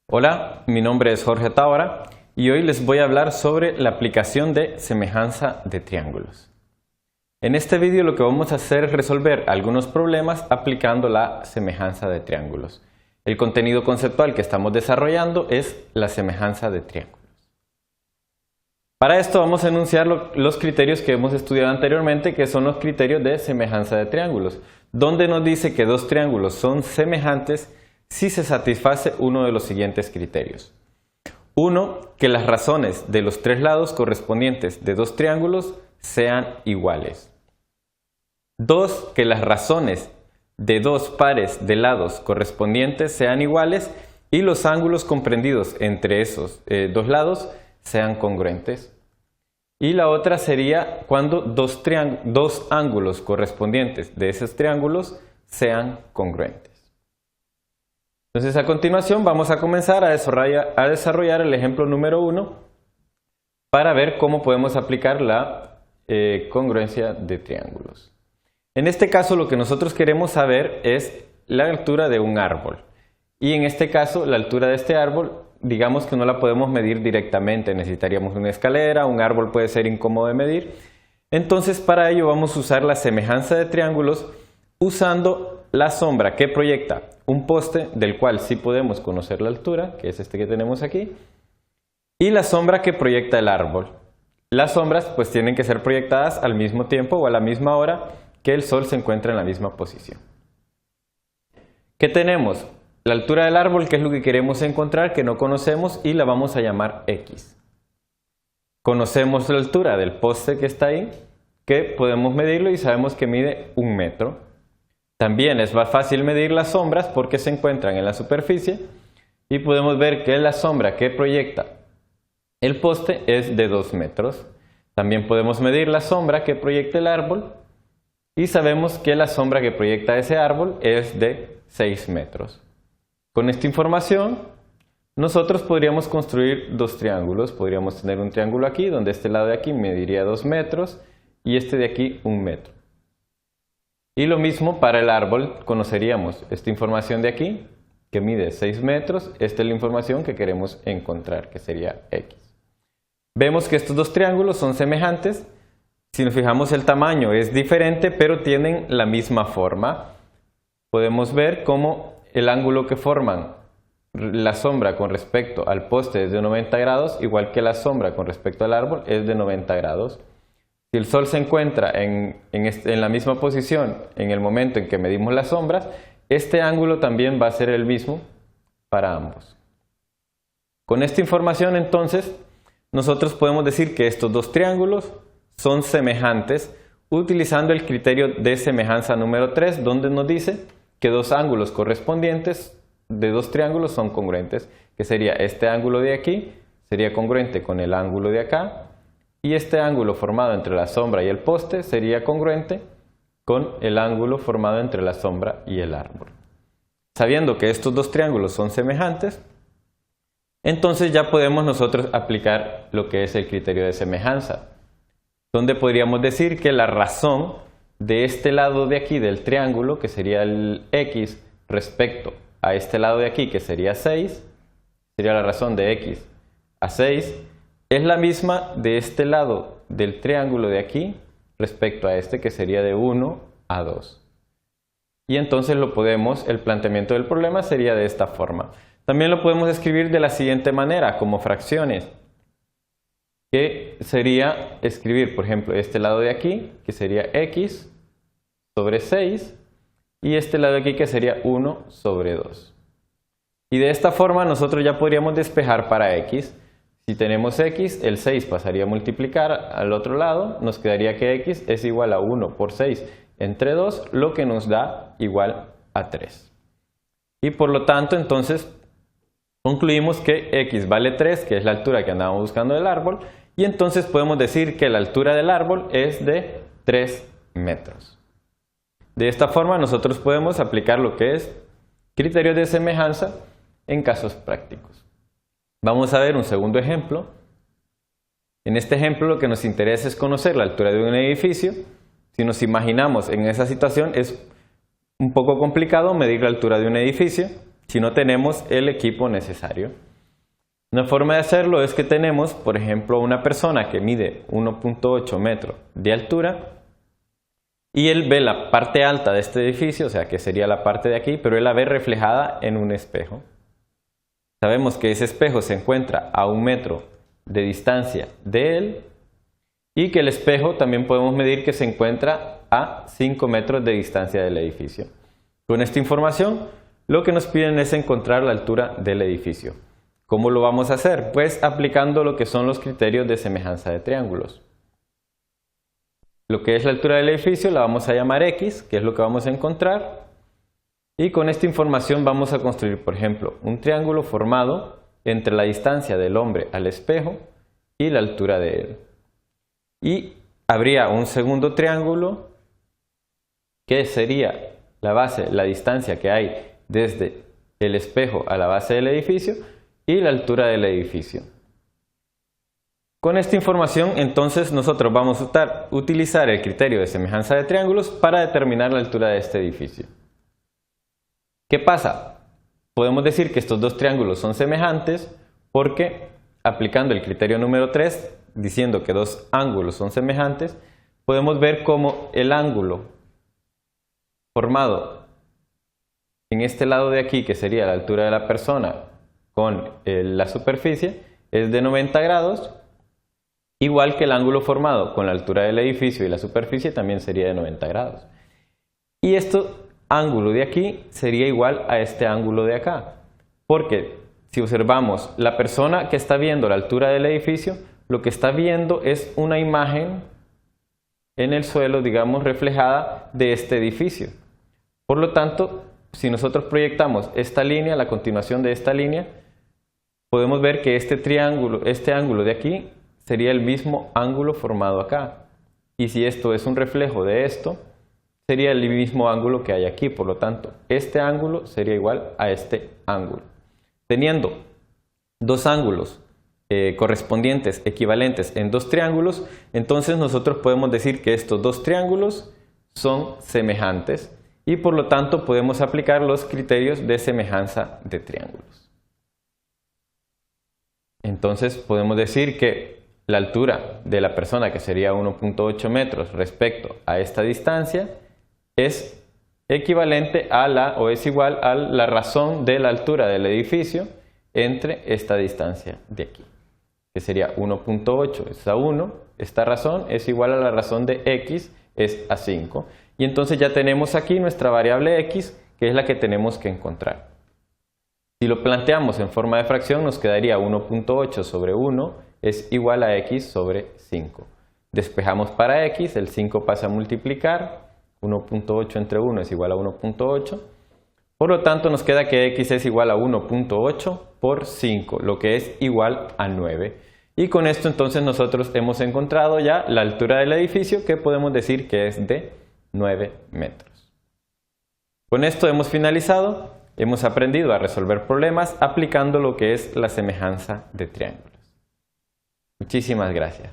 Hola, mi nombre es Jorge Tábara y hoy les voy a hablar sobre la aplicación de semejanza de triángulos. En este vídeo lo que vamos a hacer es resolver algunos problemas aplicando la semejanza de triángulos. El contenido conceptual que estamos desarrollando es la semejanza de triángulos. Para esto vamos a enunciar los criterios que hemos estudiado anteriormente, que son los criterios de semejanza de triángulos, donde nos dice que dos triángulos son semejantes si se satisface uno de los siguientes criterios. 1. Que las razones de los tres lados correspondientes de dos triángulos sean iguales. 2. Que las razones de dos pares de lados correspondientes sean iguales y los ángulos comprendidos entre esos dos lados sean congruentes. Y la otra sería cuando dos ángulos correspondientes de esos triángulos sean congruentes. Entonces, a continuación vamos a comenzar a desarrollar el ejemplo número 1 para ver cómo podemos aplicar la congruencia de triángulos. En este caso lo que nosotros queremos saber es la altura de un árbol. Y en este caso la altura de este árbol, digamos que no la podemos medir directamente, necesitaríamos una escalera, un árbol puede ser incómodo de medir. Entonces para ello vamos a usar la semejanza de triángulos usando la sombra que proyecta un poste del cual sí podemos conocer la altura, que es este que tenemos aquí, y la sombra que proyecta el árbol. Las sombras pues tienen que ser proyectadas al mismo tiempo o a la misma hora que el sol se encuentra en la misma posición. ¿Qué tenemos? La altura del árbol, que es lo que queremos encontrar, que no conocemos, y la vamos a llamar X. Conocemos la altura del poste que está ahí, que podemos medirlo y sabemos que mide 1 metro. También es más fácil medir las sombras porque se encuentran en la superficie y podemos ver que la sombra que proyecta el poste es de 2 metros. También podemos medir la sombra que proyecta el árbol y sabemos que la sombra que proyecta ese árbol es de 6 metros. Con esta información nosotros podríamos construir dos triángulos. Podríamos tener un triángulo aquí donde este lado de aquí mediría 2 metros y este de aquí 1 metro. Y lo mismo para el árbol, conoceríamos esta información de aquí, que mide 6 metros. Esta es la información que queremos encontrar, que sería X. Vemos que estos dos triángulos son semejantes. Si nos fijamos, el tamaño es diferente, pero tienen la misma forma. Podemos ver cómo el ángulo que forman la sombra con respecto al poste es de 90 grados, igual que la sombra con respecto al árbol es de 90 grados. Si el sol se encuentra en la misma posición en el momento en que medimos las sombras, este ángulo también va a ser el mismo para ambos. Con esta información entonces nosotros podemos decir que estos dos triángulos son semejantes utilizando el criterio de semejanza número 3, donde nos dice que dos ángulos correspondientes de dos triángulos son congruentes, que sería este ángulo de aquí sería congruente con el ángulo de acá, y este ángulo formado entre la sombra y el poste sería congruente con el ángulo formado entre la sombra y el árbol. Sabiendo que estos dos triángulos son semejantes, entonces ya podemos nosotros aplicar lo que es el criterio de semejanza, donde podríamos decir que la razón de este lado de aquí del triángulo, que sería el X, respecto a este lado de aquí, que sería 6, sería la razón de X a 6, es la misma de este lado del triángulo de aquí respecto a este, que sería de 1 a 2. Y entonces el planteamiento del problema sería de esta forma. También lo podemos escribir de la siguiente manera, como fracciones, que sería escribir, por ejemplo, este lado de aquí, que sería X sobre 6, y este lado de aquí, que sería 1 sobre 2. Y de esta forma nosotros ya podríamos despejar para X. Si tenemos X, el 6 pasaría a multiplicar al otro lado, nos quedaría que X es igual a 1 por 6 entre 2, lo que nos da igual a 3. Y por lo tanto, entonces, concluimos que X vale 3, que es la altura que andábamos buscando del árbol, y entonces podemos decir que la altura del árbol es de 3 metros. De esta forma nosotros podemos aplicar lo que es criterio de semejanza en casos prácticos. Vamos a ver un segundo ejemplo. En este ejemplo lo que nos interesa es conocer la altura de un edificio. Si nos imaginamos en esa situación, es un poco complicado medir la altura de un edificio. si no tenemos el equipo necesario. Una forma de hacerlo es que tenemos, por ejemplo, una persona que mide 1.8 metros de altura y él ve la parte alta de este edificio, o sea que sería la parte de aquí, pero él la ve reflejada en un espejo. Sabemos que ese espejo se encuentra a 1 metro de distancia de él y que el espejo también podemos medir que se encuentra a 5 metros de distancia del edificio. Con esta información, lo que nos piden es encontrar la altura del edificio. ¿Cómo lo vamos a hacer? Pues aplicando lo que son los criterios de semejanza de triángulos. Lo que es la altura del edificio la vamos a llamar X, que es lo que vamos a encontrar. Y con esta información vamos a construir, por ejemplo, un triángulo formado entre la distancia del hombre al espejo y la altura de él. Y habría un segundo triángulo que sería la base, la distancia que hay desde el espejo a la base del edificio y la altura del edificio. Con esta información entonces nosotros vamos a utilizar el criterio de semejanza de triángulos para determinar la altura de este edificio. ¿Qué pasa? Podemos decir que estos dos triángulos son semejantes porque aplicando el criterio número 3, diciendo que dos ángulos son semejantes, podemos ver cómo el ángulo formado en este lado de aquí, que sería la altura de la persona con la superficie, es de 90 grados, igual que el ángulo formado con la altura del edificio y la superficie también sería de 90 grados. Y este ángulo de aquí sería igual a este ángulo de acá, porque si observamos la persona que está viendo la altura del edificio, lo que está viendo es una imagen en el suelo, digamos, reflejada de este edificio. Por lo tanto, si nosotros proyectamos esta línea, la continuación de esta línea, podemos ver que este triángulo, este ángulo de aquí, sería el mismo ángulo formado acá. Y si esto es un reflejo de esto, sería el mismo ángulo que hay aquí. Por lo tanto, este ángulo sería igual a este ángulo. Teniendo dos ángulos correspondientes, equivalentes en dos triángulos, entonces nosotros podemos decir que estos dos triángulos son semejantes y por lo tanto podemos aplicar los criterios de semejanza de triángulos. Entonces podemos decir que la altura de la persona, que sería 1.8 metros respecto a esta distancia, es equivalente a o es igual a la razón de la altura del edificio entre esta distancia de aquí, que sería 1.8 es a 1, esta razón es igual a la razón de x es a 5. Y entonces ya tenemos aquí nuestra variable x, que es la que tenemos que encontrar. Si lo planteamos en forma de fracción, nos quedaría 1.8 sobre 1 es igual a x sobre 5. Despejamos para x, el 5 pasa a multiplicar, 1.8 entre 1 es igual a 1.8. Por lo tanto, nos queda que x es igual a 1.8 por 5, lo que es igual a 9. Y con esto entonces nosotros hemos encontrado ya la altura del edificio, que podemos decir que es de 9 metros. Con esto hemos finalizado, hemos aprendido a resolver problemas aplicando lo que es la semejanza de triángulos. Muchísimas gracias.